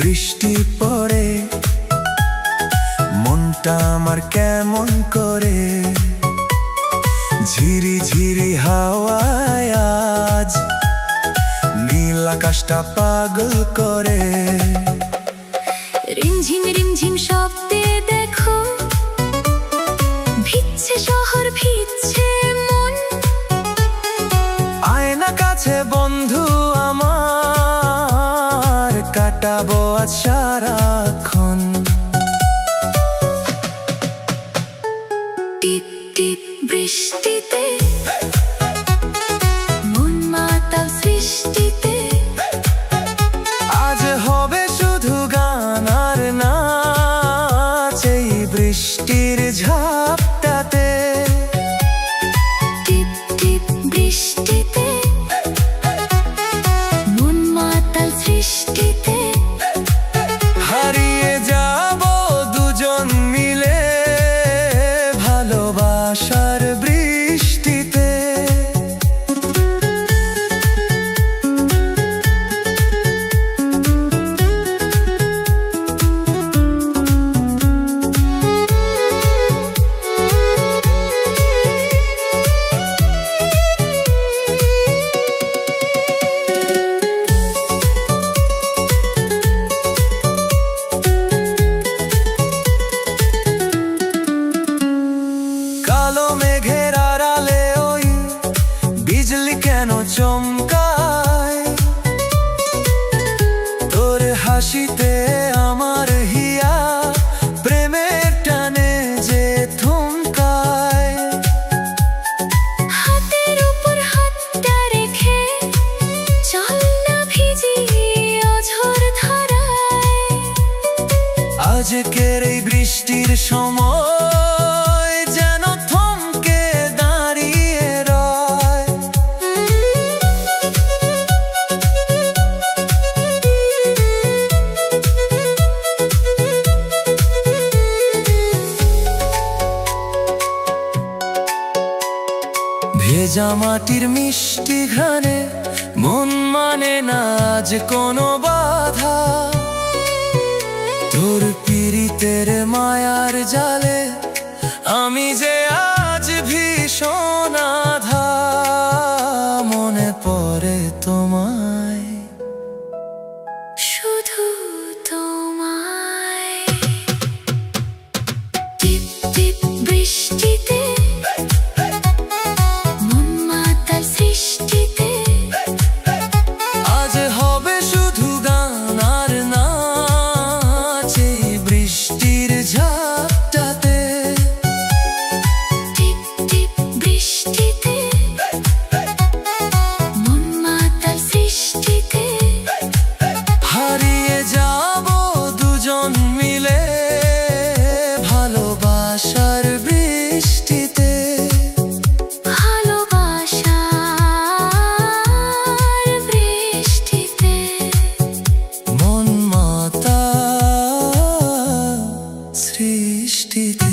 বৃষ্টি পড়ে মনটা আমার কেমন করে, ঝিরি ঝিরি হাওয়ায় আজ নীল আকাশটা পাগল করে। রিমঝিম রিমঝিম শব্দে দেখো ভিজছে শহর, ভিজছে মন। আয়না কাছে বন্ধু আমার, কাটাবো আজ সারাক্ষণ। টিপ টিপ বৃষ্টিতে মন মাতাল সৃষ্টিতে, আজ হবে শুধু গান আর নাচ এই বৃষ্টির ঝাপটাতে। টিপ টিপ বৃষ্টিতে মন মাতাল সৃষ্টিতে, হারিয়ে যাব দুজন মিলে ভালোবাসার বৃষ্টিতে। কালো মেঘের আড়ালে ওই বিজলি কেন চমকায়, তোর হাসিতে আমার হিয়া প্রেমের টানে যে থমকায়। হাতের উপর হাতটা রেখে চল না ভিজি অঝোর ধারায়। আজকের এই বৃষ্টির সময় যেন থমকে দাঁড়িয়ে রয়। ভেজা মাটির মিষ্টি ঘ্রাণে মন মানে না আজ কোনো বাধা, তোর পীড়িতের মায়ার জালে আমি যে আজ ভীষণ আধা। মনে পড়ে তোমায়, শুধু তোমায়। টিপ টিপ বৃষ্টিতে মন মাতাল সৃষ্টিতে, আজ হবে শুধু গান আর নাচ এই বৃষ্টির ঝাপটাতে। টিপ টিপ বৃষ্টিতে মন মাতাল সৃষ্টিতে, হারিয়ে যাব দুজন মিলে ভালোবাসার বৃষ্টিতে। ভালোবাসার বৃষ্টিতে। মন মাতা সৃষ্টিতে।